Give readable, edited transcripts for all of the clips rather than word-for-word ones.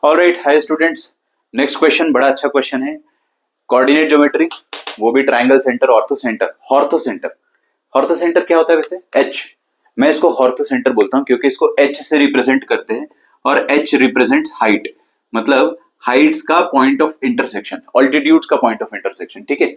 Alright, hi students. Next question बड़ा अच्छा question है। कोऑर्डिनेट ज्योमेट्री, वो भी triangle centre, ortho centre, ortho centre. Ortho centre क्या होता है वैसे? एच। मैं इसको हॉर्थो सेंटर बोलता हूं क्योंकि इसको एच से रिप्रेजेंट करते हैं और एच रिप्रेजेंट्स हाइट, मतलब हाइट्स का पॉइंट ऑफ इंटरसेक्शन, ऑल्टीट्यूड्स का पॉइंट ऑफ इंटरसेक्शन। ठीक है,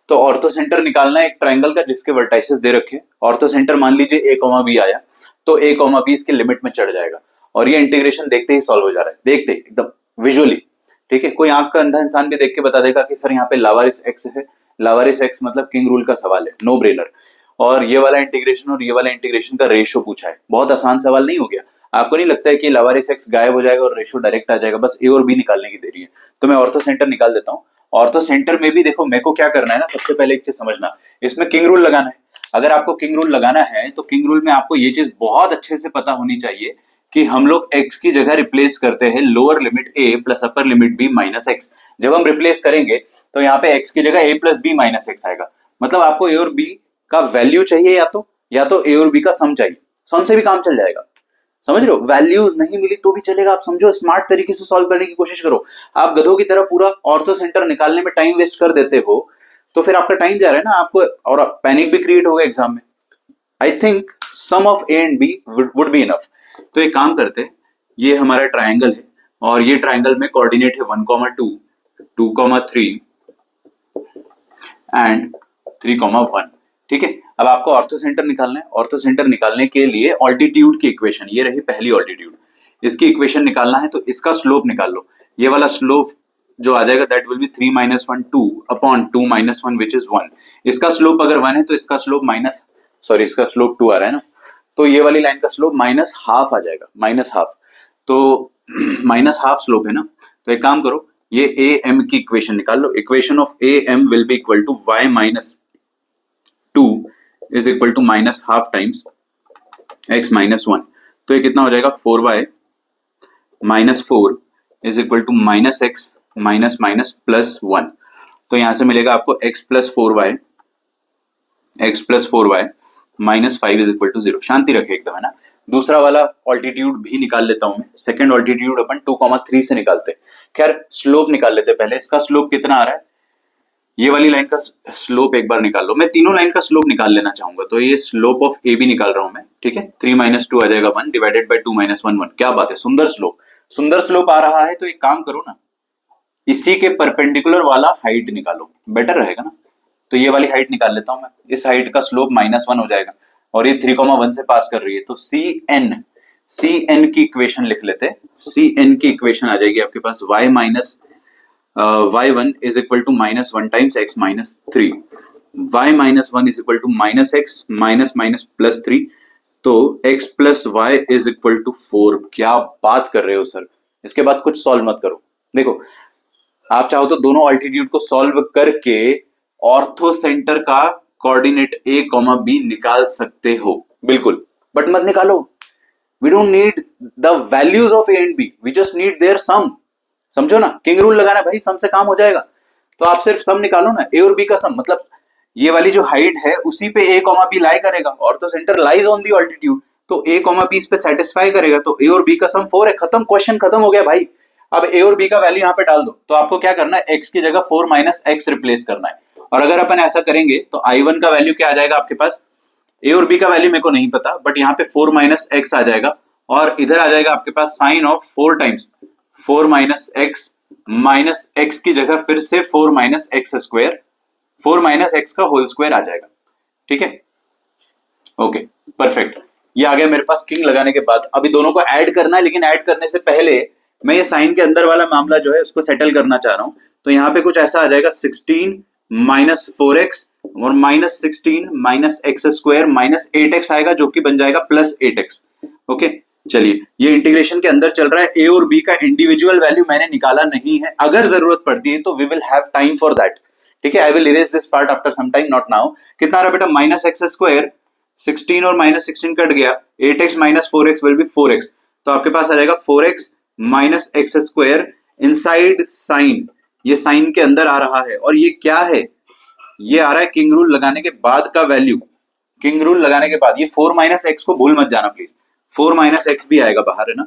तो ऑर्थो सेंटर निकालना है एक ट्रायंगल का जिसके वर्टाइसेस दे रखे हैं। ऑर्थो सेंटर मान लीजिए a कॉमा बी आया, तो a कॉमा बी इसके लिमिट में चढ़ जाएगा और ये इंटीग्रेशन देखते ही सॉल्व हो जा रहा है, देखते ही एकदम विजुअली। ठीक है, कोई आंख का अंधा इंसान भी देख के बता देगा कि सर यहाँ पे लावारिस एक्स है। लावारिस एक्स मतलब किंग रूल का सवाल है, नो ब्रेनर। और ये वाला इंटीग्रेशन और ये वाला इंटीग्रेशन का रेशियो पूछा है, बहुत आसान सवाल नहीं हो गया? आपको नहीं लगता है कि लावारिस एक्स गायब हो जाएगा और रेशियो डायरेक्ट आ जाएगा? बस ए और बी निकालने की देरी है। तो मैं ऑर्थो सेंटर निकाल देता हूँ। ऑर्थो सेंटर में भी देखो मेरे को क्या करना है ना, सबसे पहले एक चीज समझना, इसमें किंग रूल लगाना है। अगर आपको किंग रूल लगाना है तो किंग रूल में आपको ये चीज बहुत अच्छे से पता होनी चाहिए कि हम लोग x की जगह रिप्लेस करते हैं lower limit a plus upper limit b minus x. जब हम रिप्लेस करेंगे तो यहाँ पे x की जगह a plus B minus X आएगा। मतलब आपको a और b का वैल्यू चाहिए, या तो a और b का सम चाहिए। सम से भी काम चल जाएगा, समझ रहे हो? वैल्यूज नहीं मिली तो भी चलेगा, आप समझो, स्मार्ट तरीके से सॉल्व करने की कोशिश करो। आप गधों की तरह पूरा ऑर्थो सेंटर निकालने में टाइम वेस्ट कर देते हो तो फिर आपका टाइम जा रहा है ना आपको, और पैनिक भी क्रिएट होगा एग्जाम में। I think sum of A and B would be enough. तो एक काम करते हैं, ये हमारा ट्रायंगल है और ये ट्रायंगल में कोऑर्डिनेट है 1,2, 2,3 एंड 3,1। ठीक है, अब आपको ऑर्थो सेंटर निकालना है। ऑर्थो सेंटर निकालने के लिए ऑल्टीट्यूड की इक्वेशन, ये रही पहली ऑल्टीट्यूड, इसकी इक्वेशन निकालना है। तो इसका स्लोप निकाल लो। ये वाला स्लोप जो आ जाएगा that will be 3 - 1 2 upon 2 - 1 which is 1। इसका स्लोप अगर 1 है तो इसका स्लोप इसका स्लोप 2 आ रहा है ना, तो ये वाली लाइन का स्लोप माइनस हाफ आ जाएगा, माइनस हाफ। तो माइनस हाफ स्लोप है ना, तो एक काम करो, ये ए एम की इक्वेशन निकाल लो। Equation of A M will be equal to y minus 2 is equal to minus half times x minus 1। तो ये कितना हो जाएगा? 4y minus 4 is equal to minus X minus minus plus 1। तो यहां से मिलेगा आपको x plus 4y minus 5 is equal to 0। शांति रखे एकदम, है ना। दूसरा वाला ऑल्टीट्यूड भी निकाल लेता हूं मैं। सेकंड ऑल्टीट्यूड अपन 2,3 से निकालते हैं। खैर स्लोप निकाल लेते हैं पहले। इसका स्लोप कितना आ रहा है? ये वाली लाइन का स्लोप एक बार निकाल लो। मैं तीनों लाइन का स्लोप निकाल लेना चाहूंगा, तो ये स्लोप ऑफ ए भी निकाल रहा हूं मैं। ठीक है, 3 - 2 आ जाएगा 1 डिवाइडेड बाय 2 - 1 1। क्या बात है, सुंदर स्लोप, सुंदर स्लोप आ रहा है। तो एक काम करो ना, इसी के परपेंडिकुलर वाला हाइट निकालो, बेटर रहेगा ना। तो ये वाली हाइट निकाल लेता हूं मैं। इस हाइट का स्लोप -1 हो जाएगा और ये 3,1 से पास कर रही है, तो सी एन की इक्वेशन लिख लेते हैं। सी एन की इक्वेशन आ जाएगी आपके पास y minus y1 is equal to -1 times x minus 3। y minus 1 is equal to minus X minus minus plus 3। तो x plus Y is equal to 4। क्या बात कर रहे हो सर, इसके बाद कुछ सॉल्व मत करो। देखो, आप चाहो तो दोनों ऑल्टीट्यूड को सॉल्व करके ऑर्थो सेंटर का कोऑर्डिनेट a, b निकाल सकते हो, बिल्कुल, बट मत निकालो। We don't need the values of a and b, we just need their sum. समझो ना, किंग रूल लगाना भाई, सम से काम हो जाएगा। तो आप सिर्फ सम निकालो ना, a और b का सम, मतलब ये वाली जो हाइट है उसी पे a, b लाई करेगा। Ortho centre lies on the altitude, तो a, b इस पे सेटिस्फाई करेगा। तो a और b का सम 4 है। खत्म, क्वेश्चन खत्म हो गया भाई। अब a और b का वैल्यू यहाँ पे डाल दो। तो आपको क्या करना है, x की जगह 4 माइनस एक्स रिप्लेस करना है। और अगर अपन ऐसा करेंगे तो I1 का वैल्यू क्या आ जाएगा आपके पास? a और b का वैल्यू मेरे को नहीं पता, बट यहाँ पे 4 माइनस एक्स आ जाएगा और इधर आ जाएगा आपके पास sine of 4 times 4 minus X की जगह फिर से 4 minus X square, 4 minus X का होल स्क्वायर आ जाएगा। ठीक है, ओके, परफेक्ट। ये आ गया मेरे पास किंग लगाने के बाद। अभी दोनों को ऐड करना है, लेकिन ऐड करने से पहले मैं ये साइन के अंदर वाला मामला जो है उसको सेटल करना चाह रहा हूं। तो यहाँ पे कुछ ऐसा आ जाएगा 16 माइनस 4x और minus 16 minus X square minus 8x आएगा, जो कि बन जाएगा प्लस 8x। ओके, चलिए, ये इंटीग्रेशन के अंदर चल रहा है। a और b का इंडिविजुअल वैल्यू मैंने निकाला नहीं है, अगर जरूरत पड़ती है तो we will have time for that. ठीक है, I will erase this part after some time, not now. कितना रहा बेटा? माइनस एक्स स्क्वायर, 16 और माइनस 16 कट गया, 8x minus 4x will be 4x। तो आपके पास आ जाएगा 4x minus X square inside sine, ये साइन के अंदर आ रहा है। और ये क्या है? ये आ रहा है किंग रूल लगाने के बाद का वैल्यू। किंग रूल लगाने के बाद ये 4 माइनस एक्स को भूल मत जाना प्लीज। 4 माइनस एक्स भी आएगा बाहर, है ना,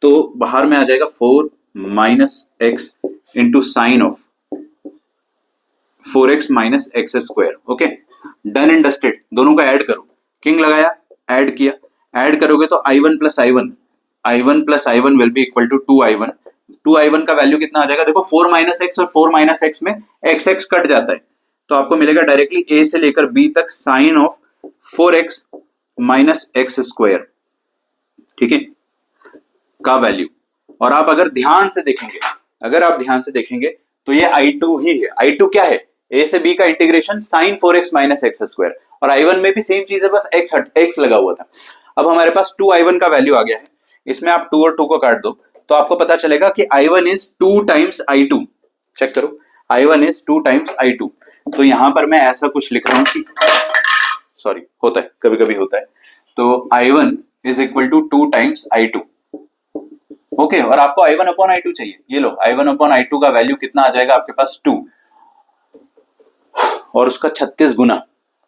तो बाहर में आ जाएगा 4 minus x into sine of 4x minus X square. Okay, done and dusted. दोनों को ऐड करो, किंग लगाया, ऐड किया, ऐड करोगे तो i1 plus i1 will be equal to 2i1। 2i1 का वैल्यू कितना आ जाएगा, देखो 4 माइनस एक्स और 4 माइनस एक्स में x कट जाता है, तो आपको मिलेगा डायरेक्टली a से लेकर b तक sine of 4x minus X square, ठीक है, का वैल्यू। और आप अगर ध्यान से देखेंगे, तो ये i2 ही है। i2 क्या है, a से b का integration sine 4x minus X square, और i1 में भी सेम चीज है, बस x लगा हुआ था। अब हमारे पास 2i1 का वैल्यू आ गया है, इसमें आप 2 और 2 को काट दो तो आपको पता चलेगा कि i1 is 2 times i2। Check करो, i1 इज 2 टाइम्स i2। तो यहां पर मैं ऐसा कुछ लिख रहा हूं कि, सॉरी, होता है, कभी कभी होता है, तो i1 is equal to 2 times i2। Okay, और आपको i1 अपॉन i2 चाहिए, ये लो, i1 अपॉन i2 का वैल्यू कितना आ जाएगा आपके पास, 2, और उसका 36 गुना।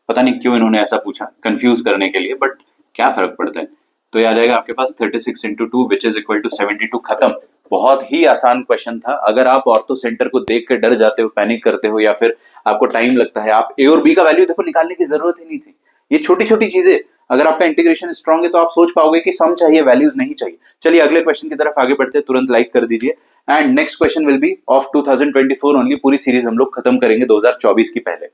पता नहीं क्यों इन्होंने ऐसा पूछा, कंफ्यूज करने के लिए, बट क्या फर्क पड़ता है। तो ये आ जाएगा आपके पास 36 into 2 which is equal to 72। खत्म। बहुत ही आसान क्वेश्चन था। अगर आप ऑर्थो सेंटर को देख के डर जाते हो, पैनिक करते हो, या फिर आपको टाइम लगता है, आप ए और बी का वैल्यू देखो, निकालने की जरूरत ही नहीं थी। ये छोटी छोटी चीजें, अगर आपका इंटीग्रेशन स्ट्रांग है तो आप सोच पाओगे कि सम चाहिए, वैल्यूज नहीं चाहिए। चलिए अगले क्वेश्चन की तरफ आगे बढ़ते हैं, तुरंत लाइक कर दीजिए। And next question will be of 2024 only. पूरी सीरीज हम लोग खत्म करेंगे 2024 की पहले।